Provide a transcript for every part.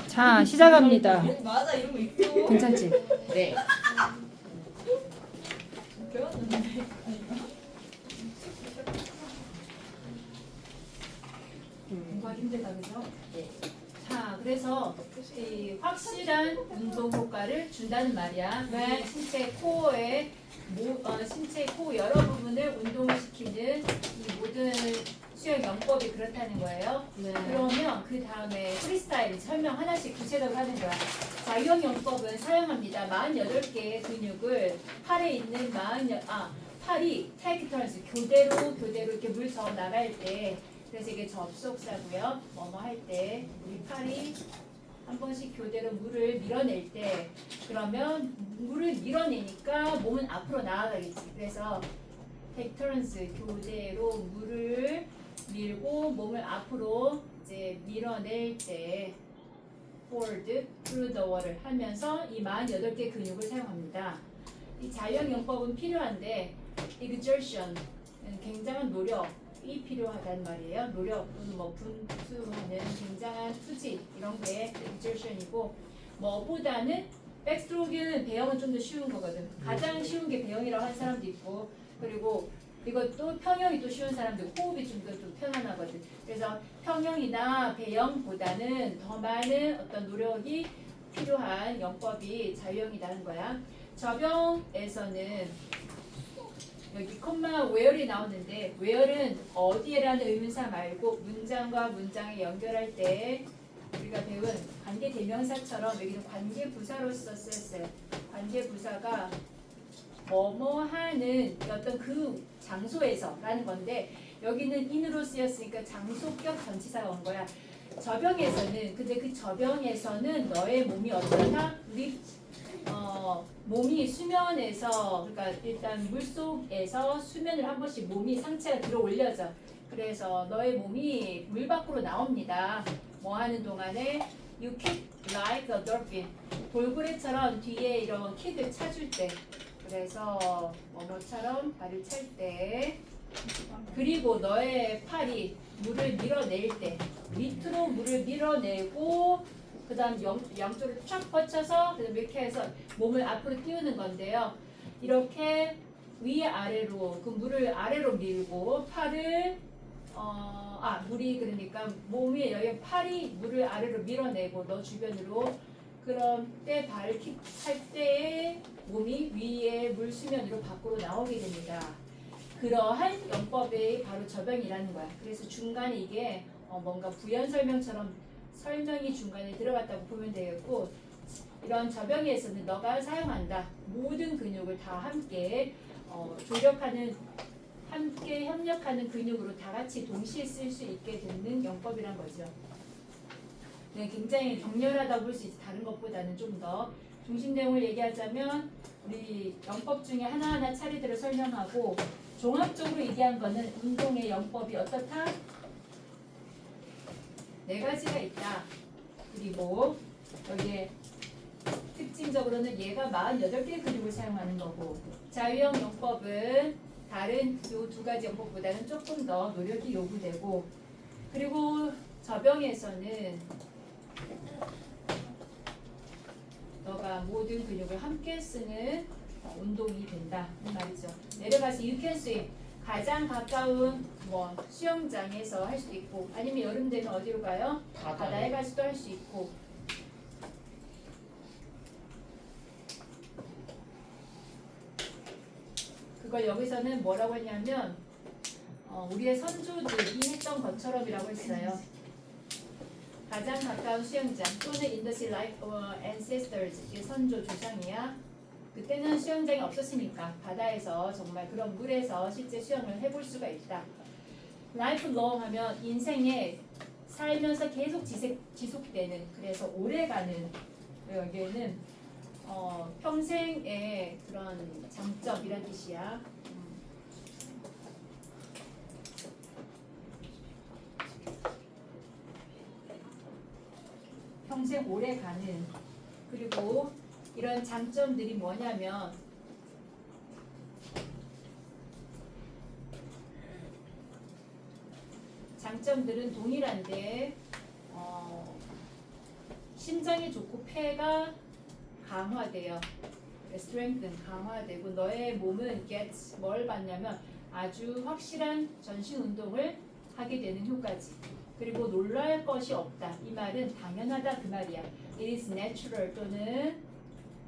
자, 시작합니다. 맞아, 이런 거 있어. 괜찮지? 네. 배웠는데. 공부가 힘들다 그죠? 네. 자, 그래서 이 확실한 운동 효과를 준다는 말이야. 네. 우리 신체 코어의 신체 코 여러 부분을 운동을 시키는 이 모든 수영 영법이 그렇다는 거예요. 네. 그러면 그 다음에 프리스타일 설명 하나씩 구체적으로 하는 거야. 자유형 영법은 사용합니다. 48개의 근육을 팔에 있는 팔이 테이크 턴스 교대로 이렇게 물 저어 나갈 때, 그래서 이게 접속사고요. 뭐뭐 할 때 우리 팔이 한 번씩 교대로 물을 밀어낼 때, 그러면 물을 밀어내니까 몸은 앞으로 나아가겠지. 그래서 테이크 턴스 교대로 물을 밀고 몸을 앞으로 이제 밀어낼 때 forward through the water 하면서 이 48개 근육을 사용합니다. 이 자유형 영법은 필요한데 exertion 굉장한 노력이 필요하단 말이에요. 노력 또는 뭐 분수하는 굉장한 투지 이런 게 exertion이고, 뭐보다는 백스트로크는 배영은 좀 더 쉬운 거거든. 가장 쉬운 게 배영이라고 하는 사람도 있고, 그리고 이것도 평형이 또 쉬운 사람도 있고, 호흡이 좀 더 좀 편안하거든. 그래서 평형이나 배영보다는 더 많은 어떤 노력이 필요한 영법이 자유형이라는 거야. 접영에서는 여기 콤마 where이 나오는데, where는 어디에라는 의문사 말고 문장과 문장을 연결할 때 우리가 배운 관계 대명사처럼 여기는 관계 부사로서 쓰였어요. 관계 부사가 뭐뭐 하는 어떤 그 장소에서라는 건데, 여기는 in으로 쓰였으니까 장소격 전치사가 온 거야. 접영에서는, 근데 그 접영에서는 너의 몸이 어떠냐? 우리 몸이 수면에서, 그러니까 일단 물속에서 수면을 한 번씩 몸이 상체가 들어 올려져. 그래서 너의 몸이 물 밖으로 나옵니다. 뭐 하는 동안에 you kick like a dolphin. 돌고래처럼 뒤에 이런 킥을 차줄 때, 그래서 뭐뭐처럼 발을 찰 때, 그리고 너의 팔이 물을 밀어낼 때 밑으로 물을 밀어내고 그 다음 양쪽으로 쫙 뻗쳐서 그다음 이렇게 해서 몸을 앞으로 띄우는 건데요. 이렇게 위아래로 그 물을 아래로 밀고 팔을 물이, 그러니까 몸이 여기 팔이 물을 아래로 밀어내고 너 주변으로, 그럼 때 발을 킥할 때에 몸이 위에 물 수면으로 밖으로 나오게 됩니다. 그러한 영법이 바로 접영이라는 거야. 그래서 중간에 이게 뭔가 부연 설명처럼 설명이 중간에 들어갔다고 보면 되겠고, 이런 접영에서는 너가 사용한다 모든 근육을 다 함께 조력하는, 함께 협력하는 근육으로 다 같이 동시에 쓸 수 있게 되는 영법이란 거죠. 네, 굉장히 격렬하다고 볼 수 있어. 다른 것보다는 좀 더 중심 내용을 얘기하자면 우리 영법 중에 하나하나 차례대로 설명하고, 종합적으로 얘기한 거는 운동의 영법이 어떻다? 4가지가 있다. 그리고 여기에 특징적으로는 얘가 48개의 근육을 사용하는 거고, 자유형 영법은 다른 이 2가지 영법보다는 조금 더 노력이 요구되고, 그리고 접영에서는 너가 모든 근육을 함께 쓰는 운동이 된다 이 말이죠. 내려가서 you can swim, 가장 가까운 뭐 수영장에서 할 수도 있고, 아니면 여름 되면 어디로 가요? 바다에 가서도 할 수 있고. 그걸 여기서는 뭐라고 했냐면 우리의 선조들이 했던 것처럼이라고 했어요. 가장 가까운 수영장 또는 in the sea like our ancestors, 이게 선조 조상이야. 그때는 수영장이 없었으니까 바다에서 정말 그런 물에서 실제 수영을 해볼 수가 있다. lifelong 하면 인생에 살면서 계속 지속되는, 그래서 오래가는, 여기에는 평생의 그런 장점이란 뜻이야. 평생 오래가는, 그리고 이런 장점들이 뭐냐면 장점들은 동일한데 심장이 좋고 폐가 강화돼요. strengthen 강화되고 너의 몸은 gets 뭘 받냐면 아주 확실한 전신 운동을 하게 되는 효과지. 그리고 놀랄 것이 없다. 이 말은 당연하다 그 말이야. It is natural 또는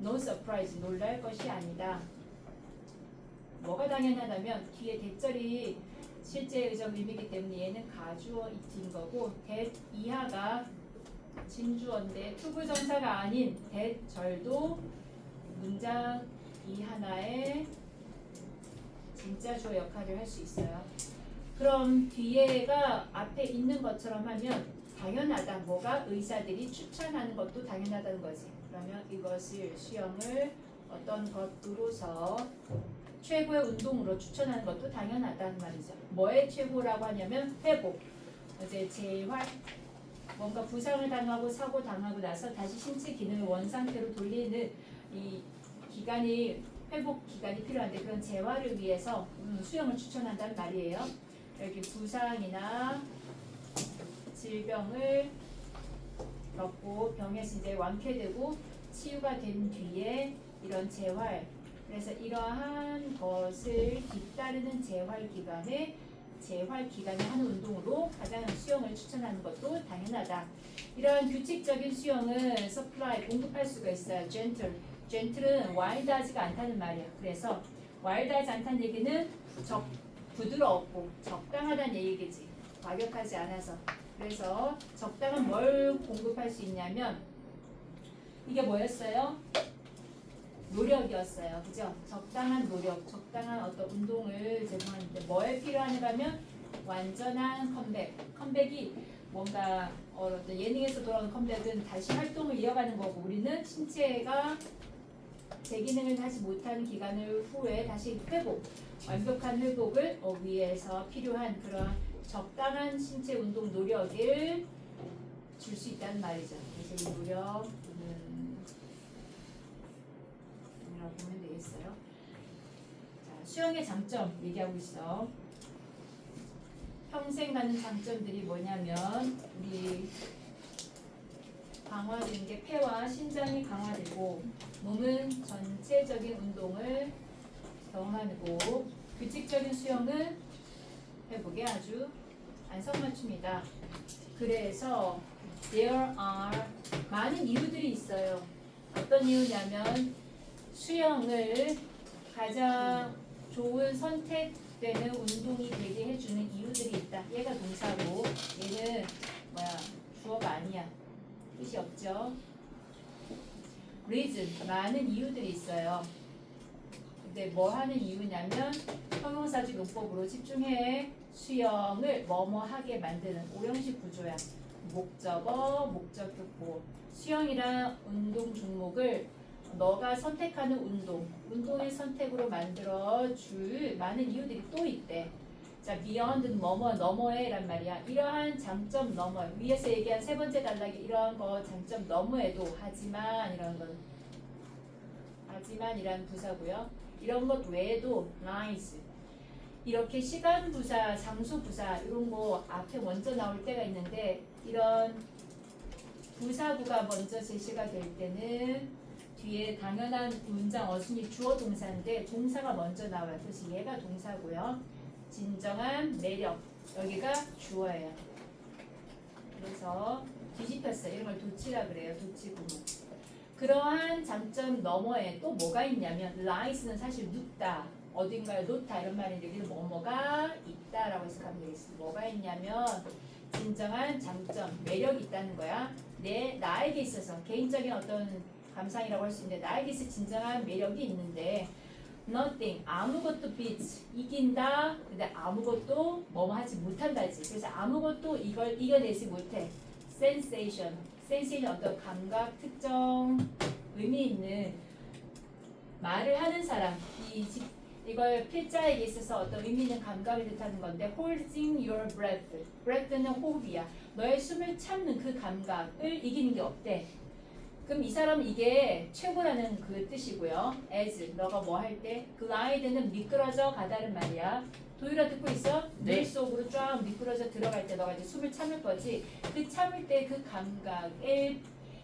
no surprise 놀랄 것이 아니다. 뭐가 당연하다면 뒤에 대절이 실제 의적 의미이기 때문에 얘는 가주어 it인 거고 that 이하가 진주어인데 투부정사가 아닌 대절도 문장 이 하나의 진짜 주어 역할을 할 수 있어요. 그럼 뒤에가 앞에 있는 것처럼 하면 당연하다. 뭐가 의사들이 추천하는 것도 당연하다는 거지. 그러면 이것을 수영을 어떤 것으로서 최고의 운동으로 추천하는 것도 당연하다는 말이죠. 뭐의 최고라고 하냐면 회복, 이제 재활, 뭔가 부상을 당하고 사고 당하고 나서 다시 신체 기능을 원상태로 돌리는 이 기간이 회복 기간이 필요한데 그런 재활을 위해서 수영을 추천한다는 말이에요. 여기 부상이나 질병을 겪고 병에서 이제 완쾌되고 치유가 된 뒤에 이런 재활, 그래서 이러한 것을 뒤따르는 재활 기간에 하는 운동으로 가장 수영을 추천하는 것도 당연하다. 이러한 규칙적인 수영은 supply 공급할 수가 있어요. gentle은 wild하지가 않다는 말이야. 그래서 wild하지 않다는 얘기는 부드럽고 적당하다는 얘기지. 과격하지 않아서. 그래서 적당한 뭘 공급할 수 있냐면 이게 뭐였어요? 노력이었어요. 그죠? 적당한 노력, 적당한 어떤 운동을 제공하는데 뭐에 필요하냐 하면 완전한 컴백. 컴백이 뭔가 어떤 예능에서 돌아오는 컴백은 다시 활동을 이어가는 거고 우리는 신체가 제 기능을 하지 못하는 기간을 후에 다시 회복, 완벽한 회복을 위해서 필요한 그런 적당한 신체 운동 노력을 줄 수 있다는 말이죠. 그래서 이 노력은 이라고 보면 되겠어요. 자, 수영의 장점 얘기하고 있어. 평생 가는 장점들이 뭐냐면 우리 강화되는 게 폐와 신장이 강화되고 몸은 전체적인 운동을 경험하고 규칙적인 수영은 회복에 아주 안성맞춤이다. 그래서 there are 많은 이유들이 있어요. 어떤 이유냐면 수영을 가장 좋은 선택되는 운동이 되게 해주는 이유들이 있다. 얘가 동사고 얘는 주어가 아니야. 뜻이 없죠. reason 많은 이유들이 있어요. 근데 뭐 하는 이유냐면 형용사적 용법으로 집중해 수영을 뭐뭐 하게 만드는 오형식 구조야. 목적어, 목적격 보호. 수영이란 운동 종목을 너가 선택하는 운동의 선택으로 만들어 줄 많은 이유들이 또 있대. 자, beyond는 뭐뭐 너머에란 말이야. 이러한 장점 너머 위에서 얘기한 세 번째 단락에 이러한 거 장점 너머에도 하지만 하지만이란 부사고요. 이런 것 외에도 lies 이렇게 시간 부사, 장소 부사 이런 거 앞에 먼저 나올 때가 있는데 이런 부사구가 먼저 제시가 될 때는 뒤에 당연한 문장 어순이 주어 동사인데 동사가 먼저 나와요. 그래서 얘가 동사고요. 진정한 매력 여기가 주어예요. 그래서 뒤집혔어요. 이런 걸 도치라 그래요. 도치 구문. 그러한 장점 너머에 또 뭐가 있냐면 lies는 사실 눕다 어딘가에 놓다 이런 말인데 여기는 뭐뭐가 있다라고 해석하면 되겠습니다. 뭐가 있냐면 진정한 장점 매력이 있다는 거야. 나에게 있어서 개인적인 어떤 감상이라고 할 수 있는데 나에게 있어 진정한 매력이 있는데 nothing 아무것도 beats 이긴다. 근데 아무것도 뭐뭐 하지 못한다지. 그래서 아무것도 이걸 이겨내지 못해. sensation 어떤 감각 특정 의미 있는 말을 하는 사람 이걸 필자에게 있어서 어떤 의미 있는 감각을 뜻하는 건데 holding your breath는 호흡이야. 너의 숨을 참는 그 감각을 이기는 게 없대. 그럼 이 사람은 이게 최고라는 그 뜻이고요. as 너가 뭐 할 때 glide는 미끄러져 가다는 말이야. 도율아 듣고 있어? 네. 물 속으로 쫙 미끄러져 들어갈 때 너가 이제 숨을 참을 거지. 그 참을 때 그 감각을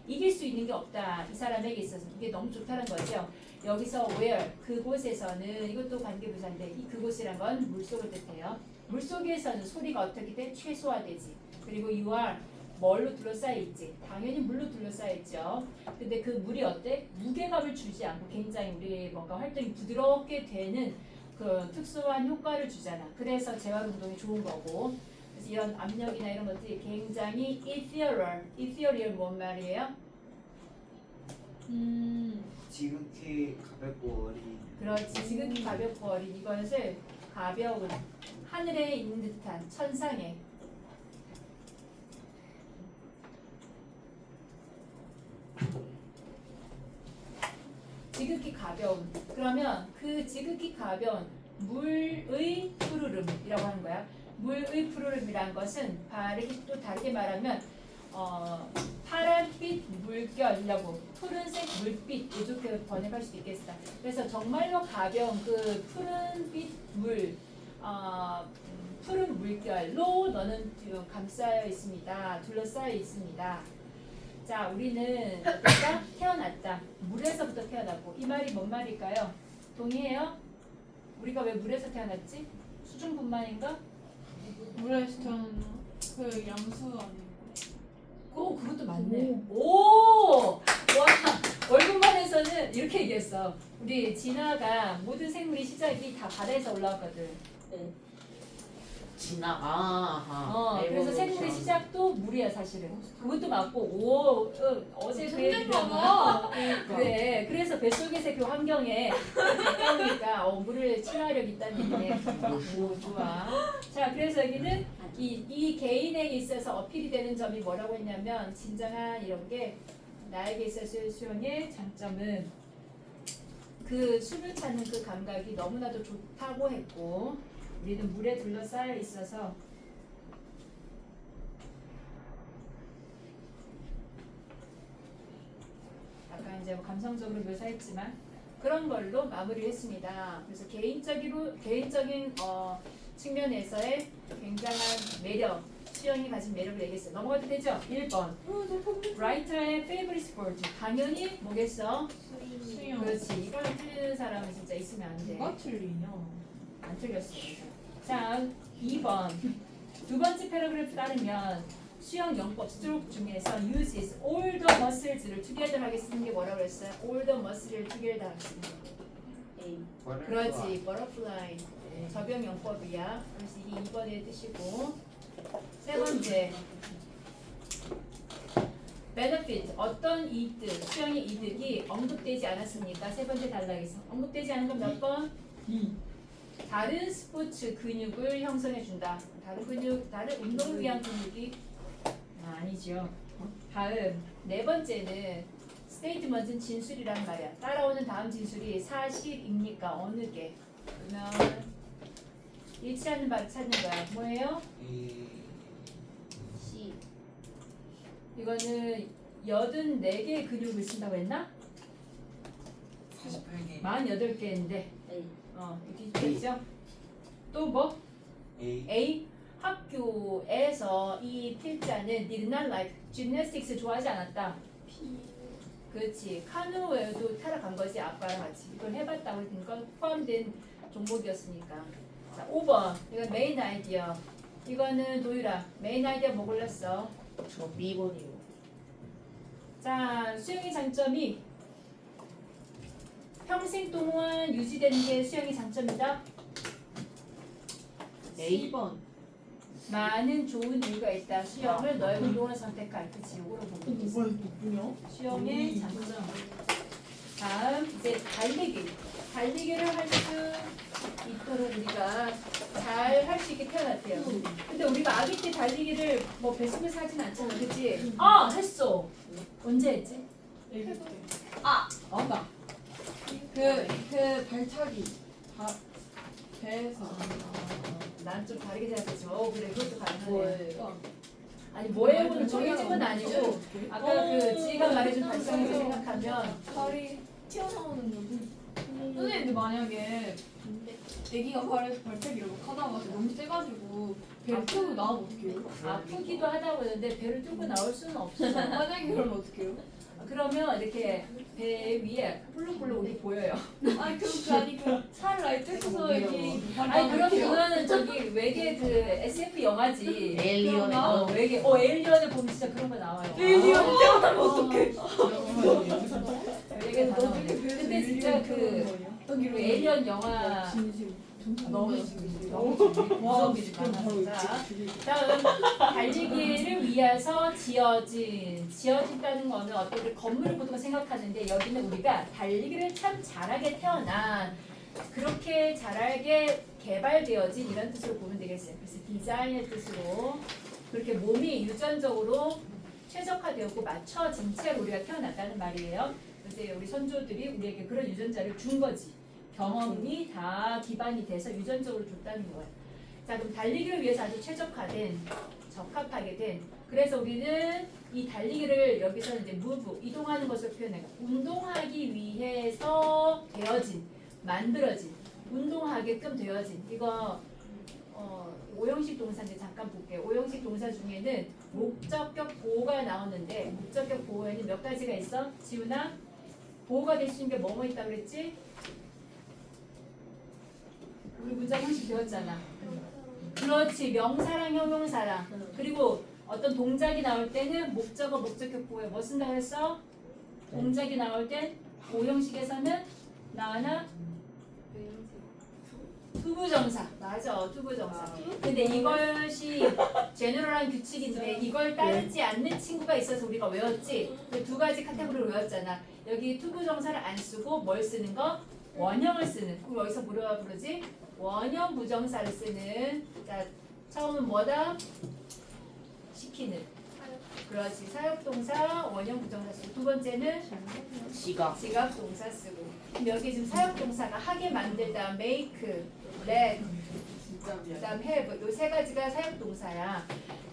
이길 수 있는 게 없다. 이 사람에게 있어서 이게 너무 좋다는 거죠. 여기서 where 그곳에서는 이것도 관계부사인데 이 그곳이란 건 물속을 뜻해요. 물속에서는 소리가 어떻게 돼? 최소화되지. 그리고 you are 뭘로 둘러싸여 있지? 당연히 물로 둘러싸여 있죠. 근데 그 물이 어때? 무게감을 주지 않고 굉장히 우리 뭔가 활동이 부드럽게 되는 그 특수한 효과를 주잖아. 그래서 재활 운동이 좋은 거고. 그래서 이런 압력이나 이런 것들이 굉장히 ethereal 뭔 말이에요? 지극히 가볍고 어린. 그렇지. 지극히 가볍고 어린 이것을 가벼운 하늘에 있는 듯한 천상의 지극히 가벼운. 그러면 그 지극히 가벼운 물의 푸르름이라고 하는 거야. 물의 푸르름이란 것은 또 다르게 말하면 파란빛 물결이라고 푸른색 물빛 이렇게 번역할 수도 있겠다. 그래서 정말로 가벼운 그 푸른빛 푸른 물결로 너는 감싸여 있습니다. 둘러싸여 있습니다. 자, 우리는 어떨까? 태어났다. 물에서부터 태어났고 이 말이 뭔 말일까요? 동의해요? 우리가 왜 물에서 태어났지? 수중분만인가? 물에서 태어난 그 양수 아니고. 그것도 맞네. 오! 와! 월급만에서는 이렇게 얘기했어. 우리 진아가 모든 생물이 시작이 다 바다에서 올라왔거든. 그래서 생물의 시작도 물이야 사실은. 그것도 맞고 어제 그 얘기가 그래. 그래서 뱃속에서 그 환경에 가까우니까 물을 친화력 있다는 얘기네. 오, 좋아. 자, 그래서 여기는 이 개인에게 있어서 어필이 되는 점이 뭐라고 했냐면 진정한 이런 게 나에게 있어서의 수영의 장점은 그 숨을 찾는 그 감각이 너무나도 좋다고 했고 우리는 물에 둘러싸여 있어서 아까 이제 감성적으로 묘사했지만 그런 걸로 마무리를 했습니다. 그래서 개인적인 측면에서의 굉장한 매력, 수영이 가진 매력을 얘기했어요. 넘어가도 되죠? 1번. 라이터의 favorite sport. 당연히 뭐겠어? 수영. 그렇지. 이거는 틀리는 사람은 진짜 있으면 안 돼. 누가 틀리냐? 안 틀렸어. 자, 2번. 두 번째 패러그래프 따르면 수영 영법 스트로크 중에서 uses all the muscles를 together 하게 쓰는 게 뭐라고 그랬어요? all the muscles를 together 하게 쓰는 거. 그렇지. butterfly. 접영 영법이야. 그래서 이게 2번의 뜻이고. 세 번째. benefit. 어떤 이득, 수영의 이득이 언급되지 않았습니까? 세 번째 단락에서. 언급되지 않은 건 몇 번? 2. 다른 스포츠 근육을 형성해 준다. 다른 운동을 위한 근육이 아니죠. 다음 네 번째는 스테이트먼트는 진술이란 말이야. 따라오는 다음 진술이 사실입니까? 어느 게? 그러면 일치하는 바를 찾는 거야. 뭐예요? C. 이거는 84개의 근육을 쓴다고 했나? 48개. 48개인데 A. 이렇게 있죠? 또 뭐? A. A. 학교에서 이 필자는 did not like gymnastics 좋아하지 않았다. 그렇지. 카누에도 타러 간 거지. 아빠랑 같이. 이걸 해봤다고 했으니까 포함된 종목이었으니까. 자, 5번. 이건 메인 아이디어. 이거는 도유라. 메인 아이디어 뭐 골랐어? 저 B번이요. 자, 수영의 장점이 평생 동안 유지되는 게 수영의 장점이다. A번. 많은 좋은 이유가 있다. 수영을 너의 운동을 선택할. 그치. 요거로 보면 되겠어. 누구냐? 수영의 장점. 다음 이제 달리기를 할 수 있도록 우리가 잘 할 수 있게 태어났대요. 근데 우리가 아기 때 달리기를 뭐 뱃속에서 하진 않잖아, 그치? 했어. 언제 했지? A 때. 나. 그 발차기. 배에서. 난 좀 다르게 생각했죠. 그래, 그것도 가능하네. 뭐예요? 아니 뭐예요는 정해진 건 아니고 아까 그 지희가 말해준 발상에서 생각하면 발이 튀어나오는 거지. 선생님 근데 만약에 애기가 발차기를 막 하다가 너무 세가지고 배를 펴고 나오면 어떡해요? 아프기도 하다고 하는데 배를 뚫고 나올 수는 없어. 만약에 그러면 어떡해요? 그러면 이렇게 배 위에 훌룩훌룩 우리 보여요. 아니 그거 아니고 차를 아예 뜯어서 여기 아니 그럼 그거는 저기 외계 그 SF 영화지. 에일리언의 외계 에일리언을 보면 진짜 그런 거 나와요. 에일리언 태어나면 어떡해? 외계 너무 근데 진짜 그 에일리언 영화 너무 무서움이 많았다. 다음 달리기를 위해서 지어진다는 거는 어떤 우리 건물을 보통 생각하는데 여기는 우리가 달리기를 참 잘하게 태어난 그렇게 잘하게 개발되어진 이런 뜻으로 보면 되겠어요. 그래서 디자인의 뜻으로 그렇게 몸이 유전적으로 최적화되었고 맞춰진 채로 우리가 태어났다는 말이에요. 그래서 우리 선조들이 우리에게 그런 유전자를 준 거지. 경험이 다 기반이 돼서 유전적으로 줬다는 거예요. 자, 그럼 달리기를 위해서 아주 최적화된, 적합하게 된. 그래서 우리는 이 달리기를 여기서 이제 move, 이동하는 것을 표현해요. 운동하기 위해서 되어진, 만들어진, 운동하게끔 되어진. 이거 오형식 동사인데 잠깐 볼게요. 오형식 동사 중에는 목적격 보호가 나오는데 목적격 보호에는 몇 가지가 있어? 지훈아? 보호가 될 수 있는 게 뭐뭐 있다 그랬지? 우리 문장 형식 배웠잖아. 그렇지. 명사랑 형용사랑. 그리고 어떤 동작이 나올 때는 목적어 목적격 보호에 뭐 쓴다 그랬어? 동작이 나올 땐 오형식에서는 나나 투부정사. 맞아. 투부정사. 근데 이것이 제너럴한 규칙인데 이걸 따르지 않는 친구가 있어서 우리가 외웠지. 그 두 가지 카테고리를 외웠잖아. 여기 투부정사를 안 쓰고 뭘 쓰는 거? 원형을 쓰는. 그럼 여기서 뭐라 부르지? 원형 부정사를 쓰는. 자, 처음은 뭐다? 시키는. 그렇지. 사역동사 원형 부정사 쓰고 두 번째는 지각 지각동사 쓰고. 그럼 여기 지금 사역동사가 하게 만들다 make, let, 그다음 have 요 세 가지가 사역동사야.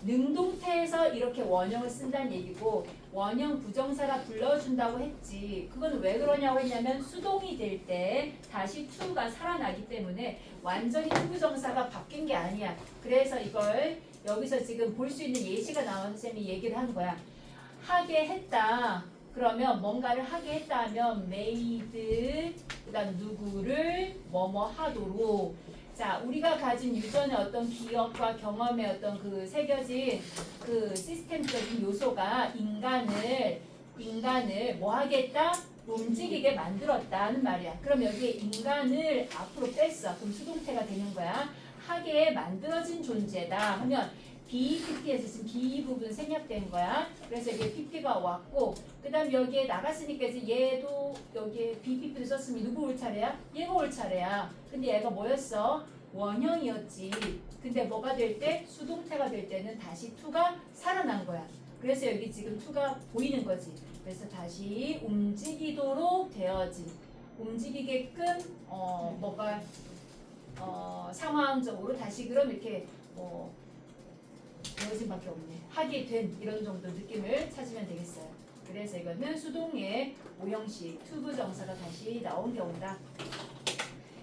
능동태에서 이렇게 원형을 쓴다는 얘기고 원형 부정사라 불러준다고 했지. 그건 왜 그러냐고 했냐면 수동이 될 때 다시 to가 살아나기 때문에 완전히 투부정사가 바뀐 게 아니야. 그래서 이걸 여기서 지금 볼 수 있는 예시가 나와서 쌤이 얘기를 한 거야. 하게 했다. 그러면 뭔가를 하게 했다 하면 made 그다음 누구를 뭐뭐 하도록. 자, 우리가 가진 유전의 어떤 기억과 경험의 어떤 그 새겨진 그 시스템적인 요소가 인간을 뭐 하겠다? 움직이게 만들었다는 말이야. 그럼 여기에 인간을 앞으로 뺐어. 그럼 수동태가 되는 거야. 하게 만들어진 존재다 하면 BPP에서 지금 B 부분 생략된 거야. 그래서 이게 PP가 왔고 그 다음 여기에 나갔으니까 이제 얘도 여기에 BPP를 썼으면 누구 올 차례야? 얘가 올 차례야. 근데 얘가 뭐였어? 원형이었지. 근데 뭐가 될 때? 수동태가 될 때는 다시 to가 살아난 거야. 그래서 여기 지금 to가 보이는 거지. 그래서 다시 움직이도록 되어진. 움직이게끔 뭐가 상황적으로 다시 그럼 이렇게 되어진밖에 없네. 하게 된 이런 정도 느낌을 찾으면 되겠어요. 그래서 이거는 수동의 오형식 투부정사가 다시 나온 경우다.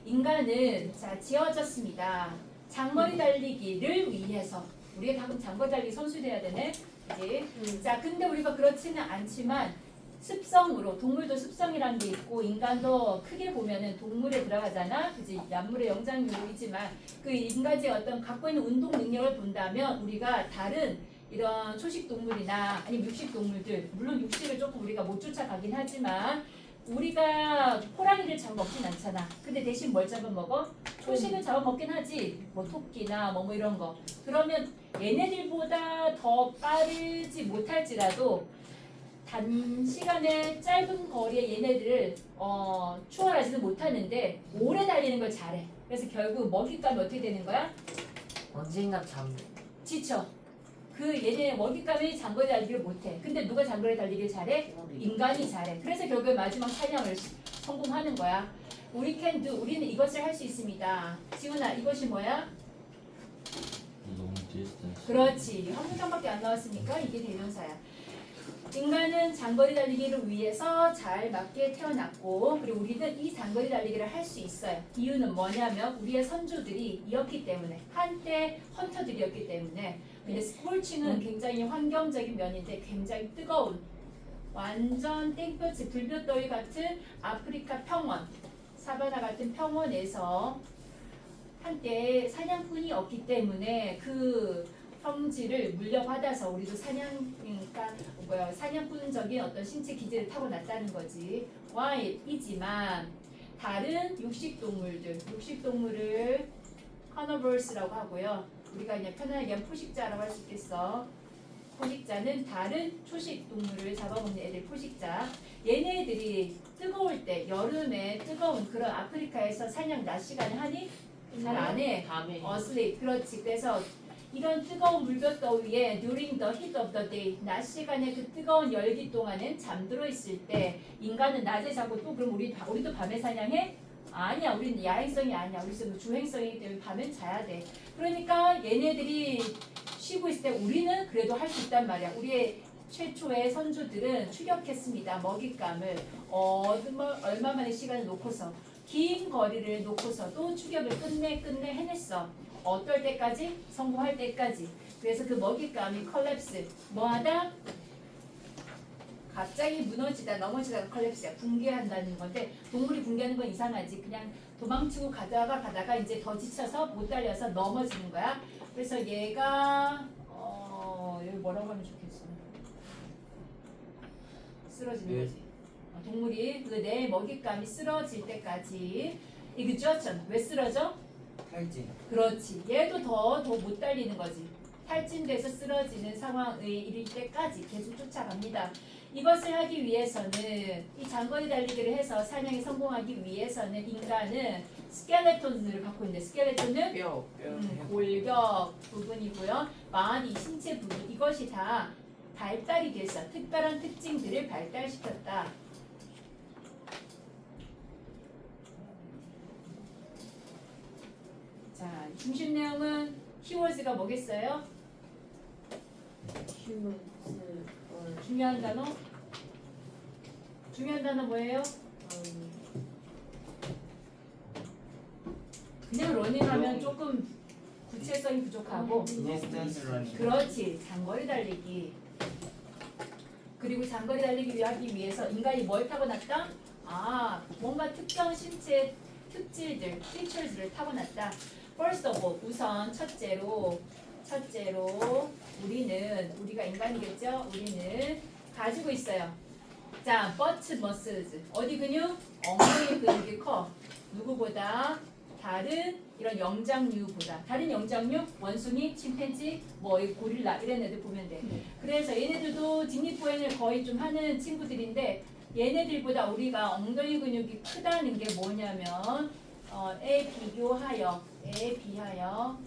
인간은 자 지어졌습니다. 장거리 달리기를 위해서 우리가 가끔 장거리 달리기 선수 돼야 되네. 그지? 자 근데 우리가 그렇지는 않지만 습성으로 동물도 습성이라는 게 있고 인간도 크게 보면은 동물에 들어가잖아. 그지? 약물의 영장류이지만 그 인간의 어떤 갖고 있는 운동 능력을 본다면 우리가 다른 이런 초식 동물이나 아니면 육식 동물들 물론 육식을 조금 우리가 못 쫓아가긴 하지만 우리가 호랑이를 잡아먹진 않잖아. 근데 대신 뭘 잡아먹어? 초식을 잡아먹긴 하지. 뭐 토끼나 뭐 이런 거. 그러면 얘네들보다 더 빠르지 못할지라도 단시간에 짧은 거리에 얘네들을 추월하지는 못하는데 오래 달리는 걸 잘해. 그래서 결국 먹잇감이 어떻게 되는 거야? 언젠가 지쳐. 그 얘네 먹잇감이 장거리 달리기를 못해. 근데 누가 장거리 달리기를 잘해? 인간이 잘해. 그래서 결국 마지막 사냥을 성공하는 거야. 우리 can do. 우리는 이것을 할 수 있습니다. 지훈아 이것이 뭐야? long distance. 그렇지. 한 문장밖에 안 나왔으니까 이게 대명사야. 인간은 장거리 달리기를 위해서 잘 맞게 태어났고 그리고 우리는 이 장거리 달리기를 할 수 있어요. 이유는 뭐냐면 우리의 선조들이 이었기 때문에 한때 헌터들이었기 때문에 근데 스콜치는 굉장히 환경적인 면인데 굉장히 뜨거운 완전 땡볕이 불볕더위 같은 아프리카 평원 사바나 같은 평원에서 한때 사냥꾼이 없기 때문에 그 성질을 물려받아서 우리도 사냥꾼적인 어떤 신체 기질을 타고났다는 거지. While이지만 다른 육식동물을 carnivores라고 하고요. 우리가 그냥 편하게 얘기하면 포식자라고 할 수 있겠어. 포식자는 다른 초식 동물을 잡아먹는 애들 포식자. 얘네들이 뜨거울 때 여름에 뜨거운 그런 아프리카에서 사냥 낮 시간에 하니 잘 안 해. 밤에. sleep. 그렇지. 그래서 이런 뜨거운 물볕더위에 during the heat of the day 낮 시간에 그 뜨거운 열기 동안엔 잠들어 있을 때 인간은 낮에 자고 또 그럼 우리도 밤에 사냥해? 아니야. 우리는 야행성이 아니야. 우리는 주행성이기 때문에 밤엔 자야 돼. 그러니까 얘네들이 쉬고 있을 때 우리는 그래도 할 수 있단 말이야. 우리의 최초의 선조들은 추격했습니다. 먹잇감을 얼마 만의 시간을 놓고서 긴 거리를 놓고서도 추격을 끝내 해냈어. 어떨 때까지? 성공할 때까지. 그래서 그 먹잇감이 컬랩스 뭐하다? 갑자기 무너지다 넘어지다가 컬랩스야. 붕괴한다는 건데 동물이 붕괴하는 건 이상하지. 그냥 도망치고 가다가 이제 더 지쳐서 못 달려서 넘어지는 거야. 그래서 얘가 여기 뭐라고 하면 좋겠어. 쓰러지는 거지. 동물이 그 내 먹잇감이 쓰러질 때까지 exhaustion. 왜 쓰러져? 탈진. 그렇지. 얘도 더 못 달리는 거지. 탈진돼서 쓰러지는 상황에 이를 때까지 계속 쫓아갑니다. 이것을 하기 위해서는 이 장거리 달리기를 해서 사냥에 성공하기 위해서는 인간은 스켈레톤을 갖고 있는데 스켈레톤은 뼈. 골격 부분이고요. 마디 신체 부분 이것이 다 발달이 돼서 특별한 특징들을 발달시켰다. 자, 중심 내용은 키워드가 뭐겠어요? 중요한 단어? 중요한 단어 뭐예요? 그냥 러닝하면 조금 구체성이 부족하고 디스턴스 러닝. 그렇지 장거리 달리기 그리고 장거리 달리기 하기 위해서 인간이 뭘 타고났다? 뭔가 특정 신체 특질들, features를 타고났다. First of all, 우선 첫째로 우리가 인간이겠죠? 우리는 가지고 있어요. 자, butt muscles 어디 근육? 엉덩이 근육이 커. 누구보다? 다른 이런 영장류보다 다른 영장류 원숭이, 침팬지, 이 고릴라 이런 애들 보면 돼. 그래서 얘네들도 직립보행을 거의 좀 하는 친구들인데 얘네들보다 우리가 엉덩이 근육이 크다는 게 뭐냐면 에 비하여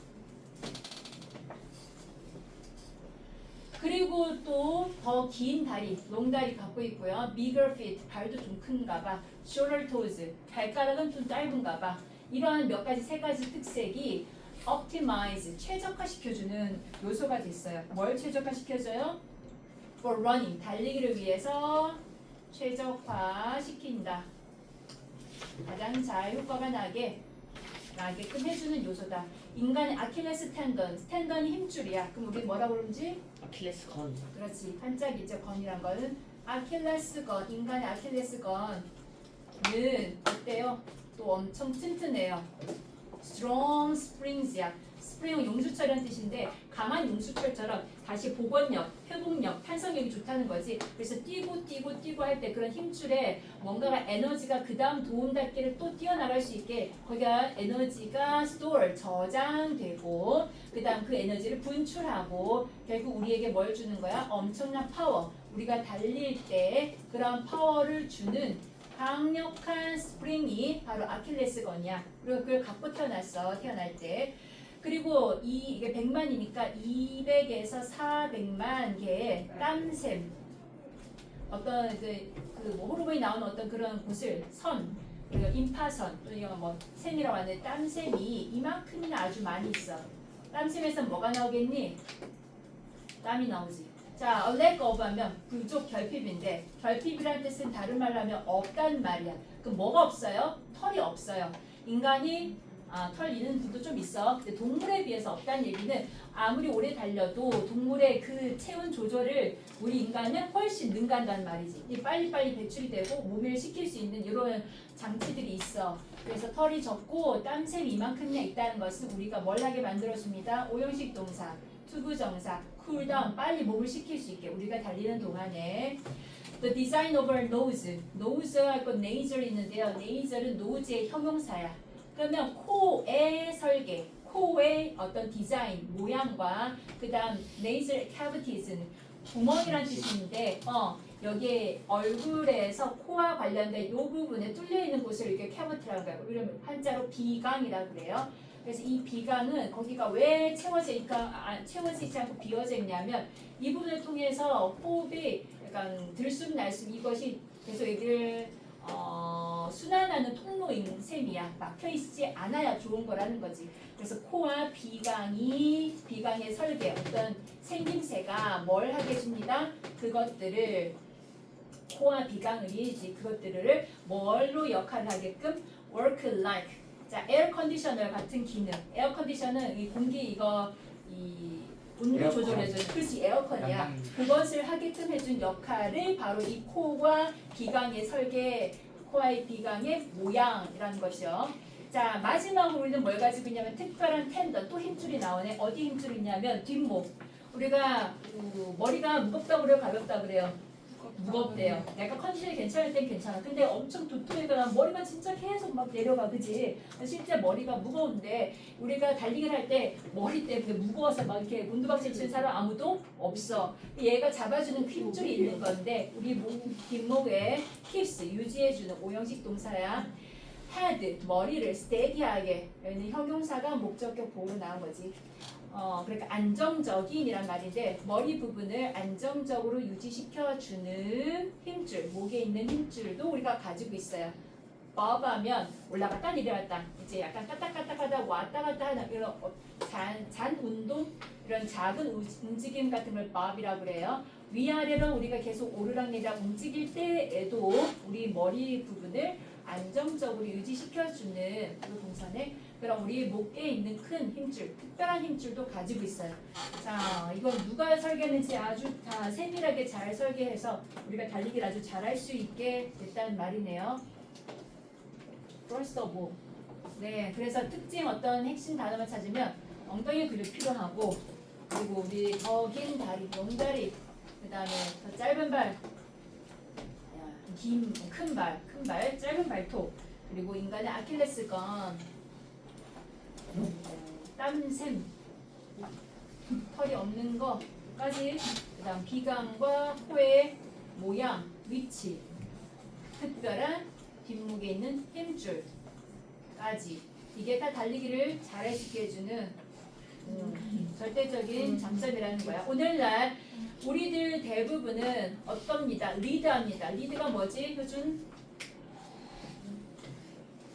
그리고 또 더 긴 다리, 롱다리 갖고 있고요. bigger feet, 발도 좀 큰가 봐. shorter toes, 발가락은 좀 짧은가 봐. 이러한 세 가지 특색이 optimize, 최적화시켜주는 요소가 됐어요. 뭘 최적화시켜줘요? for running, 달리기를 위해서 최적화시킨다. 가장 잘 효과가 나게끔 해주는 요소다. 인간의 아킬레스 텐던이 힘줄이야. 그럼 우리 뭐라고 그러지? 아킬레스 건. 그렇지. 한짝이죠. 건이란 거는 아킬레스 건. 인간의 아킬레스 건은 어때요? 또 엄청 튼튼해요. strong springs야. 스프링은 용수철이라는 뜻인데 강한 용수철처럼 다시 복원력, 회복력, 탄성력이 좋다는 거지. 그래서 뛰고 할 때 그런 힘줄에 뭔가가 에너지가 그 다음 도움닫기를 또 뛰어나갈 수 있게 거기가 에너지가 store, 저장되고 그 다음 그 에너지를 분출하고 결국 우리에게 뭘 주는 거야? 엄청난 파워. 우리가 달릴 때 그런 파워를 주는 강력한 스프링이 바로 아킬레스건이야. 그리고 그걸 갖고 태어났어. 태어날 때. 그리고 이게 100만이니까 200에서 400만 개의 땀샘 어떤 호르몬이 나오는 어떤 그런 곳을 그리고 임파선 또는 샘이라고 하는데 땀샘이 이만큼이나 아주 많이 있어. 땀샘에서 뭐가 나오겠니? 땀이 나오지. 자, a lack of 하면 부족, 결핍인데 결핍이라는 뜻은 다른 말로 하면 없단 말이야. 그럼 뭐가 없어요? 털이 없어요. 인간이 털 있는 분도 좀 있어. 근데 동물에 비해서 없다는 얘기는 아무리 오래 달려도 동물의 그 체온 조절을 우리 인간은 훨씬 능가한다는 말이지. 이 빨리빨리 배출이 되고 몸을 식힐 수 있는 이런 장치들이 있어. 그래서 털이 적고 땀샘이 이만큼이나 있다는 것은 우리가 뭘 하게 만들어줍니다. 오형식 동사, 투부정사, 쿨다운, 빨리 몸을 식힐 수 있게 우리가 달리는 동안에 The design of our nose, nose하고 nasal 있는데요. nasal은 nose의 형용사야. 그러면 코의 설계, 코의 어떤 디자인, 모양과 그 다음 nasal cavities는 구멍이란 뜻인데 여기에 얼굴에서 코와 관련된 이 부분에 뚫려 있는 곳을 이렇게 cavity라고 해요. 우리는 한자로 비강이라고 그래요. 그래서 이 비강은 거기가 왜 채워지지 않고 비어져 있냐면 이 부분을 통해서 호흡이 약간 들숨날숨 이것이 계속 얘기를 순환하는 통로인 셈이야. 막혀있지 않아야 좋은 거라는 거지. 그래서 코와 비강의 설계, 어떤 생김새가 뭘 하게 해줍니다. 그것들을 코와 비강의 그것들을 뭘로 역할을 하게끔 work like. 자, 에어 컨디셔너 같은 기능. 에어 컨디셔는 이 공기 이 온도 에어컨. 조절해주는 그렇지 에어컨이야. 양방. 그것을 하게끔 해준 역할을 바로 이 코와 비강의 설계, 코와의 비강의 모양이라는 것이요. 자, 마지막으로 우리는 뭘 가지고 있냐면 특별한 텐던, 또 힘줄이 나오네. 어디 힘줄이 있냐면 뒷목. 우리가 머리가 무겁다고 그래요, 가볍다고 그래요? 무겁대요. 약간 컨디션이 괜찮을 땐 괜찮아. 근데 엄청 두툼해가 머리가 진짜 계속 막 내려가, 그지? 실제 머리가 무거운데 우리가 달리기를 할 때 머리 때문에 무거워서 막 이렇게 문두박질 치는 사람 아무도 없어. 얘가 잡아주는 힘줄이 있는 건데 우리 몸 뒷목에 keeps 유지해주는 오형식 동사야. head 머리를 steady하게, 여기는 형용사가 목적격 보호로 나온 거지. 그러니까 안정적인이란 말인데 머리 부분을 안정적으로 유지시켜주는 힘줄, 목에 있는 힘줄도 우리가 가지고 있어요. 버브하면 올라갔다 내려왔다, 이제 약간 까딱까딱하다 왔다 갔다 하는 이런 잔 운동, 이런 작은 움직임 같은 걸 버브이라고 그래요. 위아래로 우리가 계속 오르락내리락 움직일 때에도 우리 머리 부분을 안정적으로 유지시켜주는 그 동사네. 그럼 우리 목에 있는 큰 힘줄, 특별한 힘줄도 가지고 있어요. 자, 이건 누가 설계했는지 아주 다 세밀하게 잘 설계해서 우리가 달리기를 아주 잘할 수 있게 됐다는 말이네요. First of all. 네, 그래서 특징 어떤 핵심 단어만 찾으면 엉덩이 근육 필요하고, 그리고 우리 더 긴 다리, 용다리, 그 다음에 더 짧은 발, 큰 발, 짧은 발톱, 그리고 인간의 아킬레스건, 땀샘, 털이 없는 거까지, 그 다음 비강과 코의 모양, 위치, 특별한 뒷목에 있는 힘줄까지, 이게 다 달리기를 잘할 수 있게 해주는 절대적인 장점이라는 거야. 오늘날 우리들 대부분은 어떻습니다? 리드합니다. 리드가 뭐지, 효준?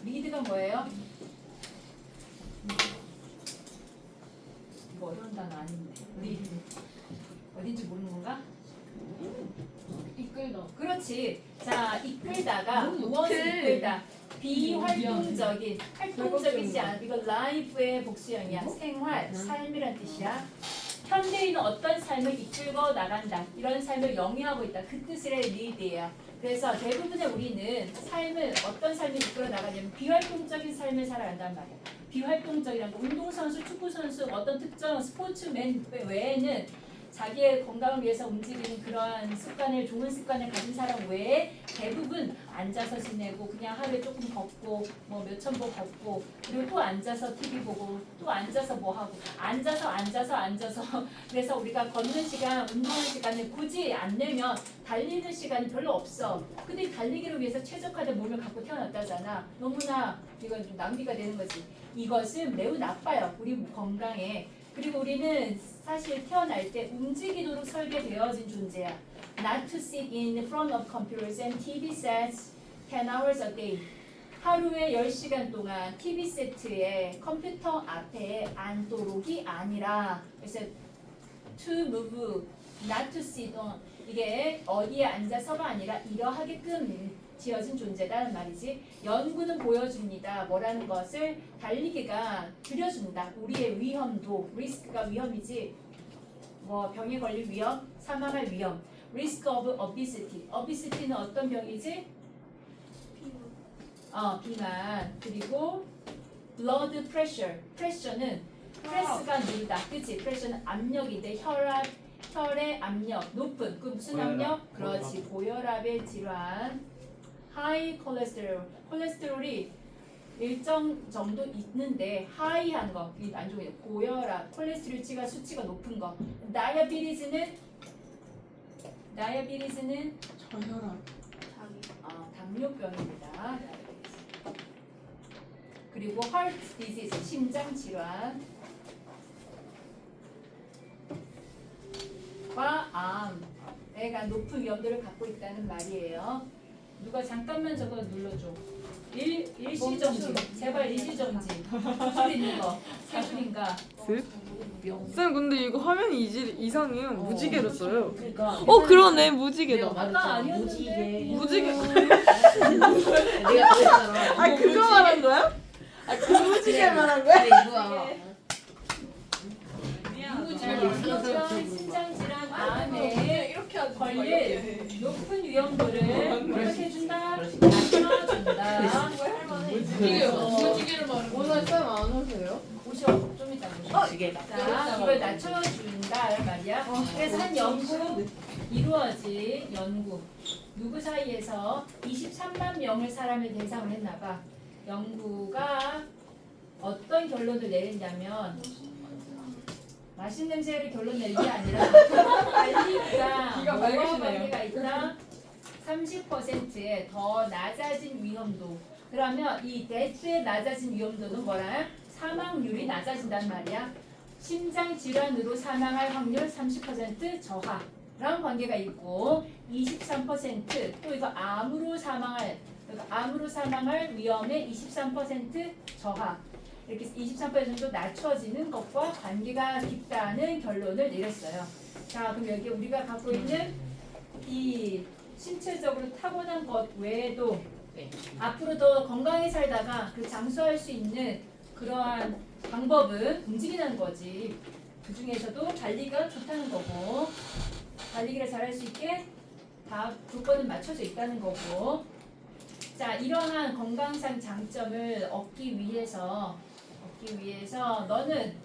리드가 뭐예요? 이거 어려운 단어 아닌데. 리드. 어딘지 모르는 건가? 이끌다. 그렇지. 자, 이끌다가 무엇을 이끌다? 비활동적인, 활동적이지 않아. 이거 라이프의 복수형이야. 생활, 삶이란 뜻이야. 현대인은 어떤 삶을 이끌고 나간다, 이런 삶을 영위하고 있다, 그 뜻의 리드예요. 그래서 대부분의 우리는 삶을, 어떤 삶을 이끌어 나가냐면 비활동적인 삶을 살아간단 말이야. 비활동적이란 거, 운동선수, 축구선수, 어떤 특정 스포츠맨 외에는 자기의 건강을 위해서 움직이는 그러한 습관을, 좋은 습관을 가진 사람 외에 대부분 앉아서 지내고, 그냥 하루에 조금 걷고, 뭐 몇천 보 걷고, 그리고 또 앉아서 TV 보고, 또 앉아서 뭐 하고, 앉아서 그래서 우리가 걷는 시간, 운동하는 시간을 굳이 안 내면 달리는 시간이 별로 없어. 근데 달리기를 위해서 최적화된 몸을 갖고 태어났다잖아. 너무나 이건 좀 낭비가 되는 거지. 이것은 매우 나빠요, 우리 건강에. 그리고 우리는 사실 태어날 때 움직이도록 설계되어진 존재야. Not to sit in front of computers and TV sets 10 hours a day. 하루에 10시간 동안 TV 세트에 컴퓨터 앞에 앉도록이 아니라, 그래서 to move not to sit on. 이게 어디에 앉아서가 아니라 이러하게끔 지어진 존재다는 말이지. 연구는 보여줍니다. 뭐라는 것을 달리기가 들여준다. 우리의 위험도, 리스크가 위험이지. 뭐 병에 걸릴 위험, 사망할 위험. risk of obesity. obesity는 어떤 병이지? 비만. 그리고 blood pressure. pressure는 프레스가 늘다. 그치? pressure는 압력인데 혈의 압력 높은. 그 무슨 고혈압. 압력? 그렇지. 고혈압의 질환. high cholesterol. 콜레스테롤이 일정 정도 있는데 하이한 거, 이 안 좋은 거. 고혈압, 콜레스테롤 수치가 높은 거. 다이아비티스는 저혈압. 당뇨병입니다. 그리고 heart disease, 심장 질환. 과 암, 애가 높은 위험도를 갖고 있다는 말이에요. 누가 잠깐만 저거 눌러줘. 일시정지. 제발 일시정지. 기술 있는 거. 기술인가? 쌤 근데 이거 화면이 이상해요. 무지개로 써요. 그러니까. 그러네 무지개다. 아까 아니었는데. 무지개. 내가 그랬잖아. 아 그거 말한 거야? 그 무지개 말한 거야? 이거야. 심장 질환, 암에 이렇게 하지. 걸릴 높은 위험도를 어떻게 해준다? 낮춰준다. 무지개를 말해. 오늘 쌤안 오세요? 오셔. 좀 이따 오셔. 무지개다. 자, 이걸 낮춰준다 이 말이야. 그래서 한 연구 이루어진 연구. 누구 사이에서 23만 명의 사람을 대상으로 했나봐. 연구가 어떤 결론을 내렸냐면 맛있는 냄새를 결론 낸 게 아니라 달리기가 귀가 뭐와 맑으시네요. 관계가 있다? 30%의 더 낮아진 위험도. 그러면 이 데스의 낮아진 위험도는 뭐라? 사망률이 낮아진단 말이야. 심장 질환으로 사망할 확률 30% 저하랑 관계가 있고 23%또 이거 암으로 사망할 위험의 23% 저하. 이렇게 23% 낮춰지는 것과 관계가 깊다는 결론을 내렸어요. 자, 그럼 여기 우리가 갖고 있는 이 신체적으로 타고난 것 외에도 앞으로 더 건강히 살다가 그 장수할 수 있는 그러한 방법은 움직이는 거지. 그 중에서도 달리기가 좋다는 거고, 달리기를 잘할 수 있게 다 조건은 맞춰져 있다는 거고. 자, 이러한 건강상 장점을 얻기 위해서 너는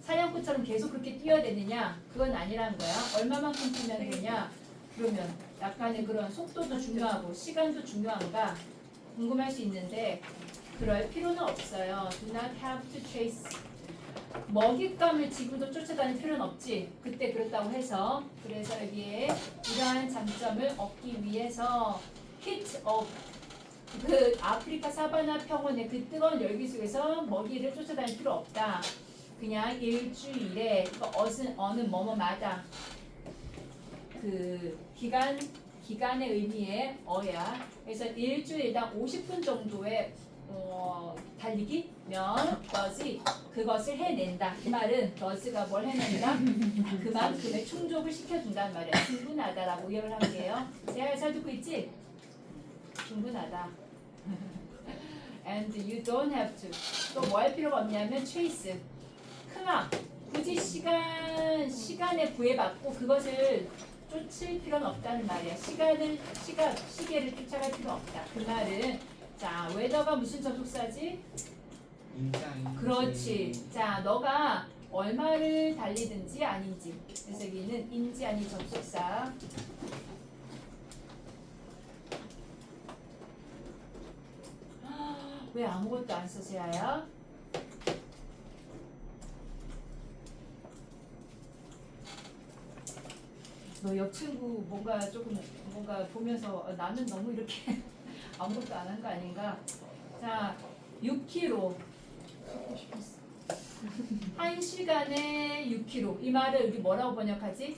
사냥꾼처럼 계속 그렇게 뛰어야 되느냐? 그건 아니라는 거야. 얼마만큼 뛰면 되냐? 그러면 약간의 그런 속도도 중요하고 시간도 중요한가 궁금할 수 있는데 그럴 필요는 없어요. Do not have to chase. 먹잇감을 지금도 쫓아다닐 필요는 없지. 그때 그렇다고 해서. 그래서 여기에 이러한 장점을 얻기 위해서 hit of 그 아프리카 사바나 평원의 그 뜨거운 열기 속에서 먹이를 쫓아다닐 필요 없다. 그냥 일주일에 어느 뭐뭐마다 그 기간의 의미의 어야. 그래서 일주일당 50분 정도의 달리기면 does이 그것을 해낸다. 이 말은 does가 뭘 해낸다? 그만큼의 충족을 시켜준다는 말이야. 충분하다라고 이해를 할게요. 잘 듣고 있지? 충분하다. And you don't have to. 또 뭐 할 필요가 없냐면 chase. 크막. 굳이 시간에 구애받고 그것을 쫓을 필요는 없다는 말이야. 시계를 쫓아갈 필요 없다. 그 말은 자, 웨더가 무슨 접속사지? 인장. 그렇지. 자, 너가 얼마를 달리든지 아닌지. 그래서 여기는 인지 아닌 접속사. 왜 아무것도 안 써세요? 너 옆 친구 뭔가 보면서 나는 너무 이렇게 아무것도 안 한 거 아닌가? 자, 6km. 1시간에 6km. 이 말을 우리 뭐라고 번역하지?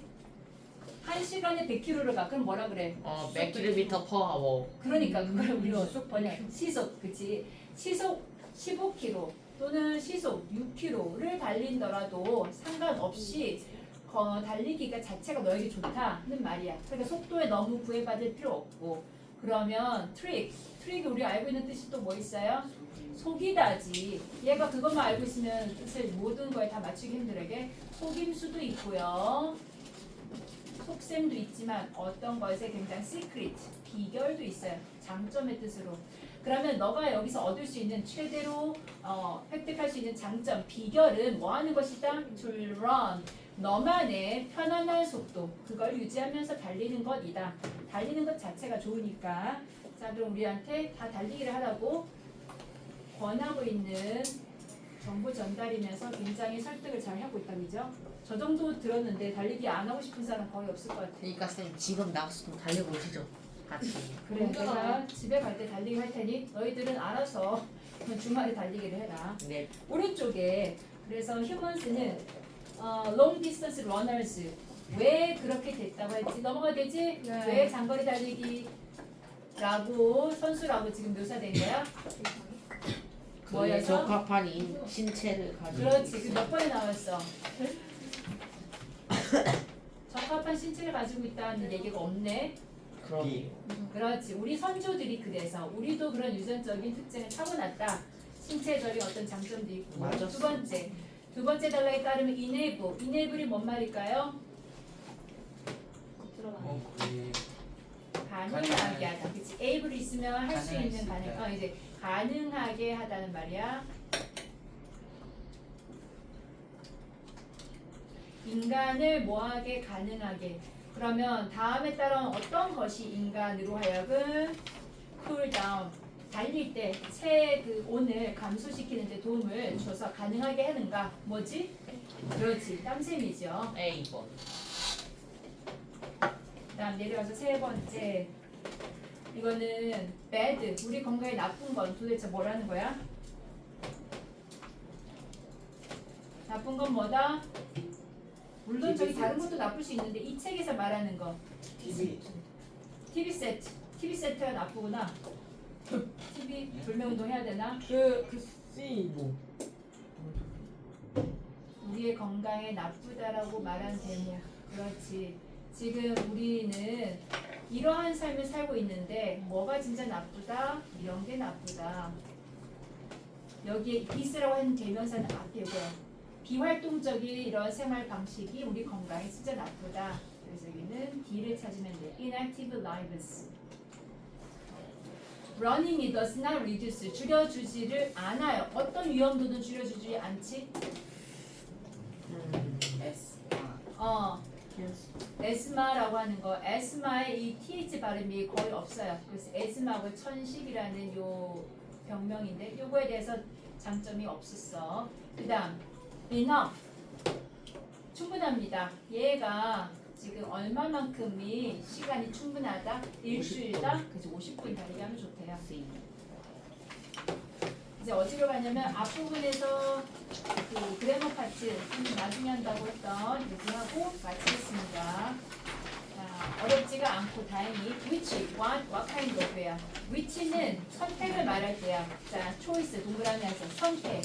1시간에 100km를 가. 그럼 뭐라 그래? 100km per hour. 그러니까 그걸 우리로 번역. 시속, 그치? 시속 15km 또는 시속 6km를 달린더라도 상관없이 달리기가 자체가 너에게 좋다는 말이야. 그러니까 속도에 너무 구애받을 필요 없고. 그러면 트릭이 우리 알고 있는 뜻이 또 뭐 있어요? 속이다지. 얘가 그것만 알고 있으면 뜻을 모든 거에 다 맞추기 힘들게 속임수도 있고요. 속셈도 있지만 어떤 것에 굉장히 시크릿, 비결도 있어요. 장점의 뜻으로. 그러면 너가 여기서 얻을 수 있는 최대로 획득할 수 있는 장점, 비결은 뭐 하는 것이다? To run. 너만의 편안한 속도, 그걸 유지하면서 달리는 것이다. 달리는 것 자체가 좋으니까. 자, 그럼 우리한테 다 달리기를 하라고 권하고 있는 정보 전달이면서 굉장히 설득을 잘 하고 있다, 그죠? 저 정도 들었는데 달리기 안 하고 싶은 사람 거의 없을 것 같아요. 그러니까 쌤 지금 나가서 좀 달려보시죠. 같이. 그래, 내가 집에 갈 때 달리기 할 테니 너희들은 알아서 주말에 달리기를 해라. 네. 오른쪽에 그래서 휴먼스는 long distance runners 왜 그렇게 됐다고 했지? 넘어가 되지? 네. 왜 장거리 달리기라고 선수라고 지금 묘사된 거야? 그에 뭐여서? 적합한 신체를 가지고. 그렇지. 그 몇 번에 나왔어? 적합한 신체를 가지고 있다는 얘기가 없네. 그럼. 그렇지. 우리 선조들이 그래서 우리도 그런 유전적인 특징을 타고났다. 신체적인 어떤 장점도 있고. 맞았어. 두 번째 단락에 따르면 enable이 뭔 말일까요? 그래. 가능하게 하다. 그렇지. able 있으면 할 수 가능할 있는 수 가능. 있다. 이제 가능하게 하다는 말이야. 인간을 뭐하게 가능하게. 그러면 다음에 따른 어떤 것이 인간으로 하여금 cool down 달릴 때 그 온을 감소시키는 데 도움을 줘서 가능하게 하는가? 뭐지? 그렇지. 땀샘이죠. A번. 그다음 내려가서 세 번째. 이거는 bad. 우리 건강에 나쁜 건 도대체 뭐라는 거야? 나쁜 건 뭐다? 물론 저기 다른 것도 나쁠 수 있는데 이 책에서 말하는 거 TV 세트가 나쁘구나. TV 불매운동 해야 되나? C 뭐. 우리의 건강에 나쁘다라고 말한 대목. 그렇지. 지금 우리는 이러한 삶을 살고 있는데 뭐가 진짜 나쁘다? 이런 게 나쁘다. 여기에 디스라고 하는 대명사는 앞이고요. 비활동적인 이런 생활 방식이 우리 건강에 진짜 나쁘다. 그래서 여기는 D를 찾으면 돼. Inactive lives. Running이 does not reduce. 줄여주지를 않아요. 어떤 위험도는 줄여주지 않지? S 에스마라고 하는 거. 에스마의 이 TH 발음이 거의 없어요. 그래서 에스마하고 천식이라는 요 병명인데 요거에 대해서 장점이 없었어. 그 다음 enough 충분합니다. 얘가 지금 얼마만큼이 시간이 충분하다? 일주일당? 그래서 50분 달리기 하면 좋대요. C. 이제 어디로 가냐면 앞부분에서 그 그래머 파트 나중에 한다고 했던 얘기하고 마치겠습니다. 자, 어렵지가 않고 다행히 which, what kind of야. which는 선택을 말할 때야. 자, choice 동그라미 해서 선택.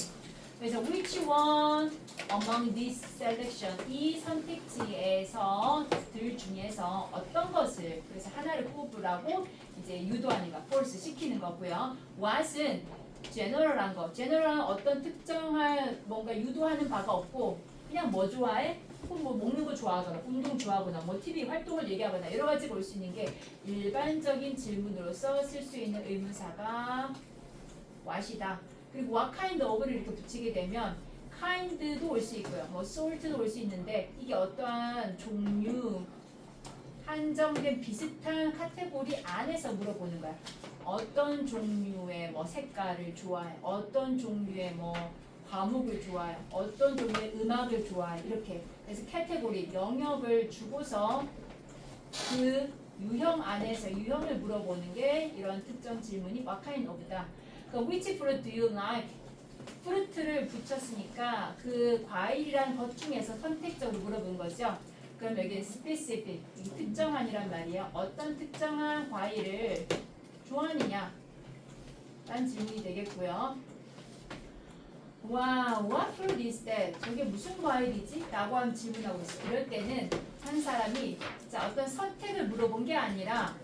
그래서 which one among this selection 이 선택지에서 들 중에서 어떤 것을 그래서 하나를 뽑으라고 이제 유도하는 거, force 시키는 거고요. what은 general한 거. general은 어떤 특정한 뭔가 유도하는 바가 없고 그냥 뭐 좋아해? 뭐 먹는 거 좋아하거나 운동 좋아하거나 뭐 TV 활동을 얘기하거나 여러 가지 볼 수 있는 게 일반적인 질문으로서 쓸 수 있는 의문사가 what이다. 그리고 what kind of를 이렇게 붙이게 되면 kind도 올 수 있고요. 뭐 salt도 올 수 있는데 이게 어떠한 종류 한정된 비슷한 카테고리 안에서 물어보는 거야. 어떤 종류의 뭐 색깔을 좋아해? 어떤 종류의 뭐 과목을 좋아해? 어떤 종류의 음악을 좋아해? 이렇게 그래서 카테고리 영역을 주고서 그 유형 안에서 유형을 물어보는 게 이런 특정 질문이 what kind of다. 그 which fruit do you like? fruit를 붙였으니까 그 과일이란 것 중에서 선택적으로 물어본 거죠. 그럼 여기 specific, 이 특정한이란 말이에요. 어떤 특정한 과일을 좋아하느냐? 라는 질문이 되겠고요. Wow, what fruit is that? 저게 무슨 과일이지? 라고 하면 질문하고 있어. 이럴 때는 한 사람이 자 어떤 선택을 물어본 게 아니라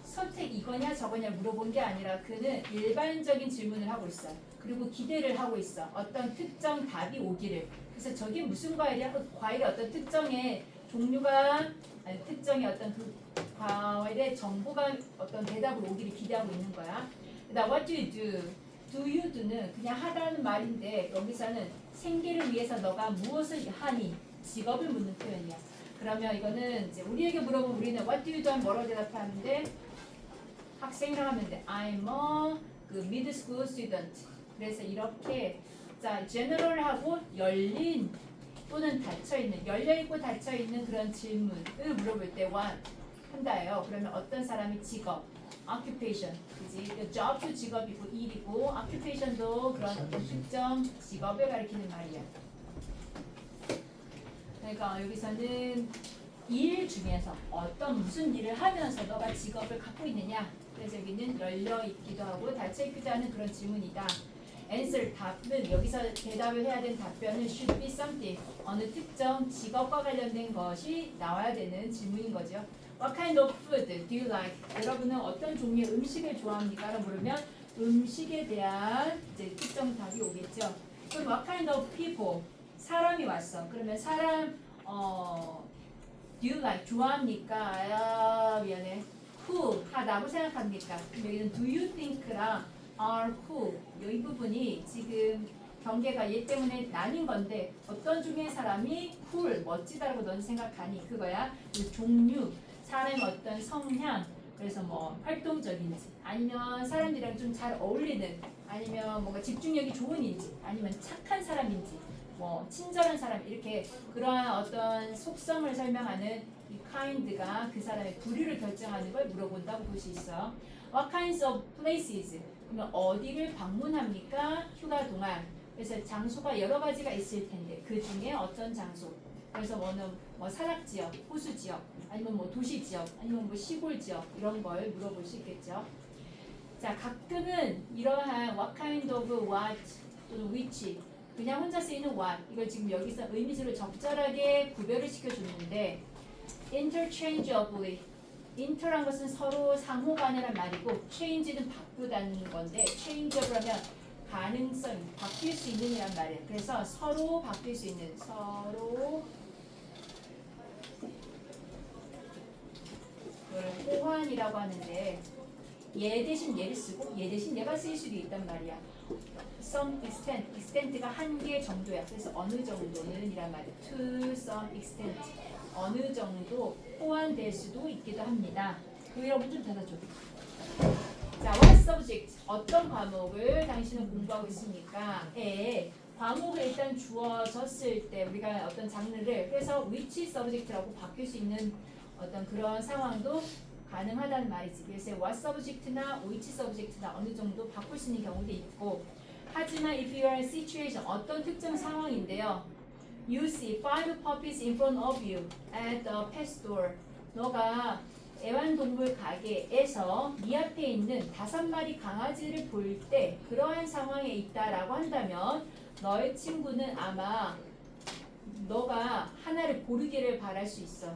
선택 이거냐 저거냐 물어본 게 아니라 그는 일반적인 질문을 하고 있어. 그리고 기대를 하고 있어. 어떤 특정 답이 오기를. 그래서 저게 무슨 과일이야? 그 과일의 어떤 특정의 종류가 아니 특정의 어떤 그 과일의 정보가 어떤 대답을 오기를 기대하고 있는 거야. 그다음 what do you do? Do you do는 그냥 하다는 말인데 여기서는 생계를 위해서 너가 무엇을 하니? 직업을 묻는 표현이야. 그러면 이거는 이제 우리에게 물어보면 우리는 what do you do 하면 뭐라고 대답하는데 학생이라고 하면 돼. I'm a 그 middle school student. 그래서 이렇게 자 general하고 열린 또는 닫혀있는 열려있고 닫혀있는 그런 질문을 물어볼 때 what 한다예요. 그러면 어떤 사람이 직업 occupation 그지? job도 직업이고 일이고 occupation도 그런 어떤 특정 직업을 가리키는 말이야. 그러니까 여기서는 일 중에서 어떤 무슨 일을 하면서 너가 직업을 갖고 있느냐. 그래서 여기는 열려 있기도 하고 닫혀 있기도 하는 그런 질문이다. answer 답은 여기서 대답을 해야 되는 답변은 should be something 어느 특정 직업과 관련된 것이 나와야 되는 질문인 거죠. What kind of food do you like? 여러분은 어떤 종류의 음식을 좋아합니까? 라고 물으면 음식에 대한 이제 특정 답이 오겠죠. 그럼 what kind of people? 사람이 왔어. 그러면 사람 do you like? 좋아합니까? 아 미안해. who 하다고 생각합니까? 그럼 여기는 do you think랑 are who 이 부분이 지금 경계가 얘 때문에 나뉜 건데 어떤 종류의 사람이 cool 멋지다라고 넌 생각하니 그거야. 그 종류 사람의 어떤 성향 그래서 뭐 활동적인지 아니면 사람들이랑 좀 잘 어울리는 아니면 뭔가 집중력이 좋은인지 아니면 착한 사람인지 뭐 친절한 사람 이렇게 그러한 어떤 속성을 설명하는 이 kind가 그 사람의 부류를 결정하는 걸 물어본다고 볼 수 있어. What kinds of places? 그러면 어디를 방문합니까? 휴가 동안. 그래서 장소가 여러 가지가 있을 텐데 그 중에 어떤 장소? 그래서 뭐 산악 지역, 호수 지역, 아니면 뭐 도시 지역, 아니면 뭐 시골 지역 이런 걸 물어볼 수 있겠죠. 자, 가끔은 이러한 what kind of what 또는 which 그냥 혼자 쓰이는 what 이걸 지금 여기서 의미수를 적절하게 구별을 시켜줬는데 interchangeably inter란 것은 서로 상호간이란 말이고 change는 바꾸다는 건데 changeable 하면 가능성 바뀔 수 있는 이란 말이에요. 그래서 서로 바뀔 수 있는 서로 이걸 호환이라고 하는데 얘 대신 얘를 쓰고 얘 대신 얘가 쓰일 수도 있단 말이야. some extent, extent가 한계 정도야. 그래서 어느 정도는 이란 말이야. to some extent 어느 정도 호환될 수도 있기도 합니다. 그 여러분 좀 대답 좀. 자, what subject 어떤 과목을 당신은 공부하고 있습니까? 과목을 일단 주어졌을 때 우리가 어떤 장르를 그래서 which subject라고 바뀔 수 있는 어떤 그런 상황도 가능하다는 말이지. 그래서 what subject나 which subject나 어느 정도 바꿀 수 있는 경우도 있고 하지만 if you are in a situation 어떤 특정 상황인데요. You see 5 puppies in front of you at the pet store. 너가 애완동물 가게에서 네 앞에 있는 5마리 강아지를 볼 때 그러한 상황에 있다라고 한다면 너의 친구는 아마 너가 하나를 고르기를 바랄 수 있어.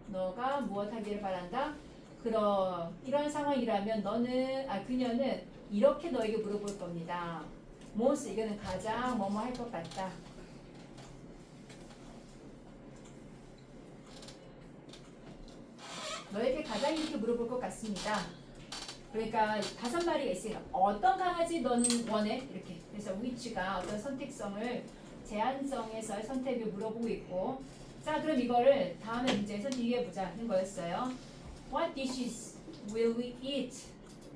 너가 무엇 하기를 바란다? 이런 상황이라면 그녀는 이렇게 너에게 물어볼 겁니다. most 이거는 가장 뭐뭐 할 것 같다. 너에게 가장 이렇게 물어볼 것 같습니다. 그러니까 5마리가 있으니까 어떤 강아지 너는 원해? 이렇게. 그래서 which가 어떤 선택성을 제한성에서의 선택을 물어보고 있고 자 그럼 이거를 다음에 문제에서 비교해보자는 거였어요. What dishes will we eat?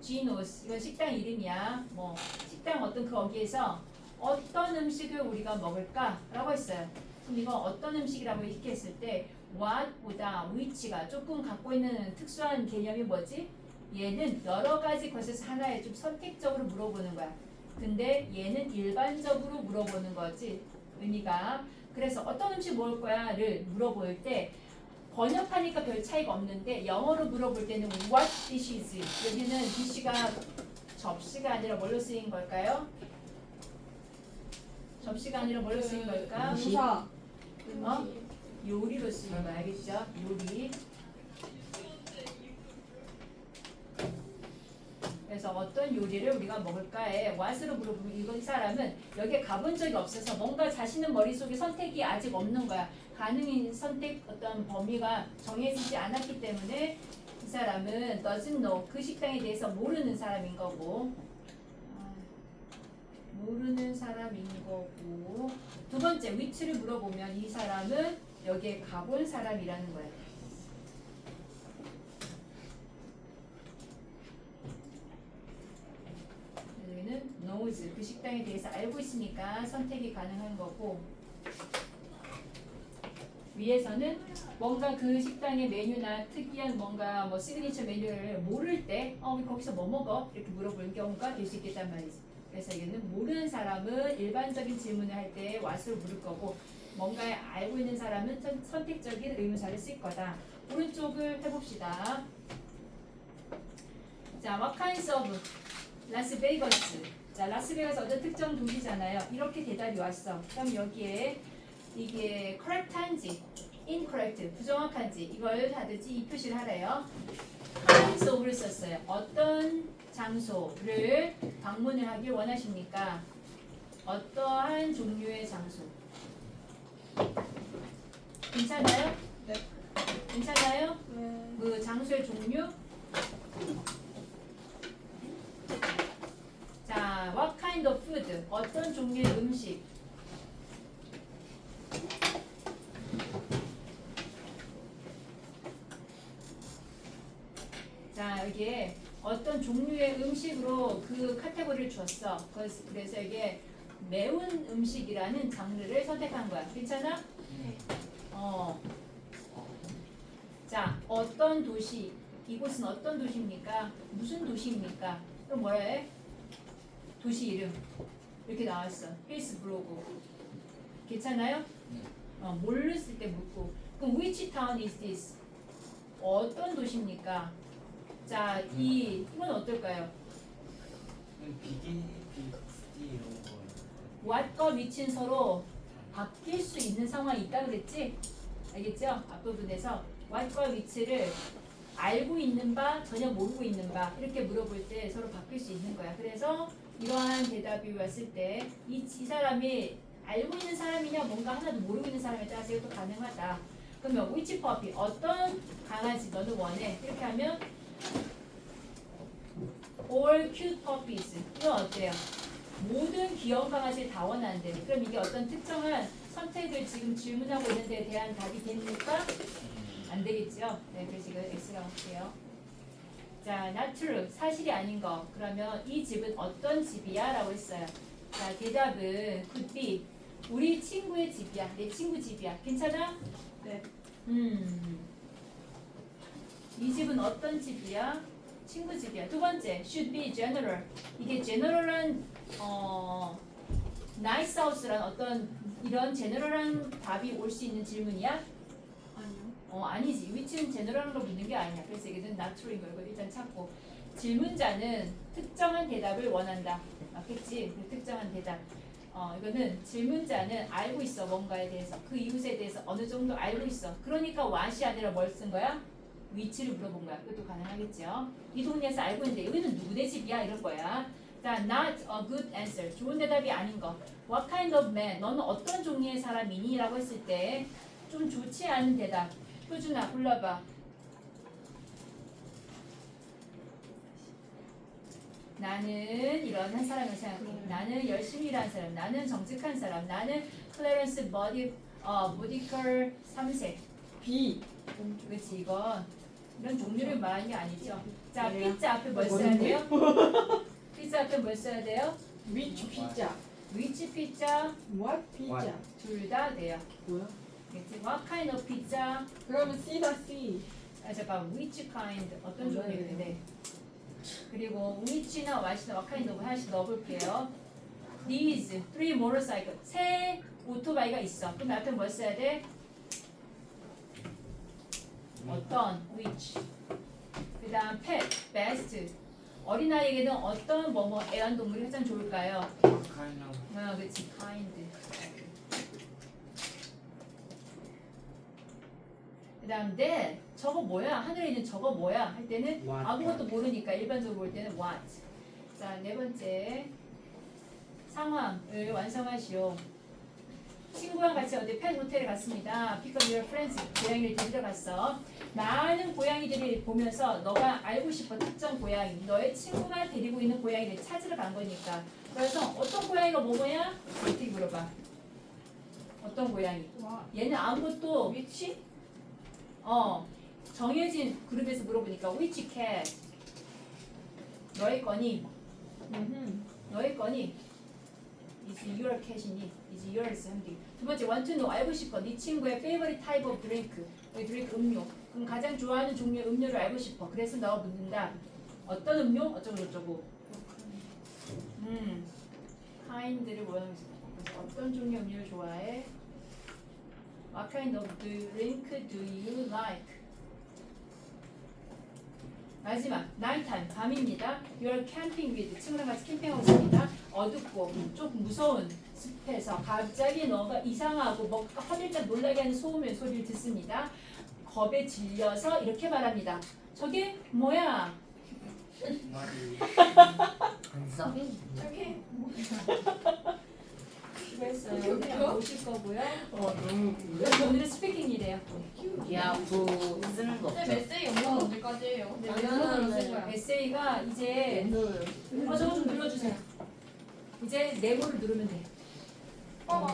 Geno's 이건 식당 이름이야. 뭐 식당 어떤 거기에서 어떤 음식을 우리가 먹을까? 라고 했어요. 그럼 이거 어떤 음식이라고 이렇게 했을 때 what보다 which가 조금 갖고 있는 특수한 개념이 뭐지? 얘는 여러 가지 것에서 하나에 좀 선택적으로 물어보는 거야. 근데 얘는 일반적으로 물어보는 거지. 의미가. 그래서 어떤 음식 먹을 거야?를 물어볼 때 번역하니까 별 차이가 없는데 영어로 물어볼 때는 what dishes 여기는 dish가 접시가 아니라 뭘로 쓰인 걸까요? 접시가 아니라 뭘로 쓰인 걸까? 부사. 어? 요리로 쓰인 거 알겠죠? 요리. 그래서 어떤 요리를 우리가 먹을까에 what으로 물어보면 이 사람은 여기에 가본 적이 없어서 뭔가 자신은 머릿속에 선택이 아직 없는 거야. 가능한 선택 어떤 범위가 정해지지 않았기 때문에 이 사람은 doesn't know 그 식당에 대해서 모르는 사람인 거고 모르는 사람인 거고 두 번째 which를 물어보면 이 사람은 여기에 가본 사람이라는 거야. 여기는 knows 그 식당에 대해서 알고 있으니까 선택이 가능한 거고 위에서는 뭔가 그 식당의 메뉴나 특이한 뭔가 뭐 시그니처 메뉴를 모를 때 우리 거기서 뭐 먹어? 이렇게 물어보는 경우가 될 수 있겠단 말이지. 그래서 이거는 모르는 사람은 일반적인 질문을 할 때 what을 물을 거고 뭔가 알고 있는 사람은 선택적인 의문사를 쓸 거다. 오른쪽을 해봅시다. 자, what kinds of 라스베이거스. 자, 라스베이거스 어떤 특정 도시잖아요. 이렇게 대답이 왔어. 그럼 여기에 이게 correct한지, incorrect, 부정확한지 이걸 하든지 이 표시를 하래요. kinds of를 썼어요. 어떤 장소를 방문을 하길 원하십니까? 어떠한 종류의 장소. 괜찮아요? 네. 괜찮아요? 네. 그 장소의 종류? 자, what kind of food? 어떤 종류의 음식? 자, 여기에 어떤 종류의 음식으로 그 카테고리를 줬어. 그래서 이게 매운 음식이라는 장르를 선택한 거야. 괜찮아? 네. 자, 어떤 도시? 이곳은 어떤 도시입니까? 무슨 도시입니까? 그럼 뭐라 해? 도시 이름. 이렇게 나왔어. 필스브로그. 괜찮아요? 모르실 때 묻고. 그럼 which town is this? 어떤 도시입니까? 자, 이건 어떨까요? 비기 비스티 이런 거. what과 which는 서로 바뀔 수 있는 상황이 있다 그랬지? 알겠죠? 앞부분에서 what과 which를 알고 있는 바, 전혀 모르고 있는 바 이렇게 물어볼 때 서로 바뀔 수 있는 거야. 그래서 이러한 대답이 왔을 때 이 사람이 알고 있는 사람이냐 뭔가 하나도 모르고 있는 사람에 따라서 이것도 가능하다. 그러면 which puppy? 어떤 강아지 너는 원해? 이렇게 하면 all cute puppies. 이건 어때요? 모든 귀여운 강아지를 다 원하는데 그럼 이게 어떤 특정한 선택을 지금 질문하고 있는 데에 대한 답이 됩니까? 안 되겠죠? 네, 그래서 이거 X라고 할게요. 자, not true. 사실이 아닌 거. 그러면 이 집은 어떤 집이야? 라고 했어요. 자, 대답은 could be. 우리 친구의 집이야. 내 친구 집이야. 괜찮아? 네. 이 집은 어떤 집이야? 친구 집이야. 두 번째, should be general. 이게 general한 nice house란 어떤 이런 general한 답이 올 수 있는 질문이야? 아니요. 아니지. which는 general한 걸 묻는 게 아니야. 그래서 이게는 not true인 거 이거 일단 찾고. 질문자는 특정한 대답을 원한다. 맞겠지? 그 특정한 대답. 이거는 질문자는 알고 있어 뭔가에 대해서 그 이웃에 대해서 어느 정도 알고 있어. 그러니까 what이 아니라 뭘 쓴 거야? 위치를 물어본 거야. 그것도 가능하겠죠. 이 동네에서 알고 있는데 여기는 누구네 집이야 이럴 거야. 자, not a good answer. 좋은 대답이 아닌 거. What kind of man? 너는 어떤 종류의 사람이니? 라고 했을 때 좀 좋지 않은 대답. 효준아 불러봐. 나는 이런 한 사람을 생각해. 나는 열심히 일하는 사람. 나는 정직한 사람. 나는 클래런스 모디컬 3세. B. 그렇지 이건 이런 종류를 말하는 게 아니죠. 자, 네. 피자 앞에 뭘 써야 돼요? 피자 앞에 뭘 써야 돼요? Which pizza? 위치 피자 What pizza? 둘 다 돼요. 뭐야? 그렇지? What kind of pizza? 그러면 C다 C. 잠깐 which kind 어떤 네. 종류인데? 그리고 which나 what이나 what kind of 하나씩 넣어볼게요. These three motorcycle 세 오토바이가 있어. 그럼 앞에 뭘 써야 돼? 어떤 which 그다음 pet best 어린아이에게는 어떤 애완동물이 가장 좋을까요? kind of 그렇지. kind. 그다음 then 저거 뭐야? 하늘에 있는 저거 뭐야? 할 때는 What? 아무것도 모르니까 일반적으로 볼 때는 what. 자, 네 번째 상황을 완성하시오. 친구랑 같이 어디 펫 호텔에 갔습니다. Pick up your friends. 고양이를 데리러 갔어. 많은 고양이들이 보면서 너가 알고 싶어 특정 고양이. 너의 친구가 데리고 있는 고양이를 찾으러 간 거니까. 그래서 어떤 고양이가 뭐뭐야? 어떻게 물어봐? 어떤 고양이? 와 얘는 아무것도 위치? 정해진 그룹에서 물어보니까 which cat? 너의 거니? 너의 거니? Is your cat이니? Is yours? 한개. 두 번째 want to know 알고 싶어. 네 친구의 favorite type of drink. drink 음료. 그럼 가장 좋아하는 종류의 음료를 알고 싶어. 그래서 너가 묻는다. 어떤 음료? 어쩌고 저쩌고. kind를 모양을 그래서 어떤 종류의 음료를 좋아해? What kind of drink do you like? 마지막 nighttime 밤입니다. You're camping with 친구랑 같이 캠핑하고 있습니다. 어둡고 좀 무서운 숲에서 갑자기 너가 이상하고 뭐 허들짝 놀라게 하는 소리를 듣습니다. 겁에 질려서 이렇게 말합니다. 저게 뭐야? 안써? 저기 수고했어요. 그냥 오실 거고요. 너무 오늘은 스피킹이래요. 야구 쓰는 거 쌤 없죠? 에세이 영상 언제까지예요? 네, 내년으로 쓸 거야. 에세이가 이제 저거 좀 눌러주세요. 이제 네모를 누르면 돼. 봐봐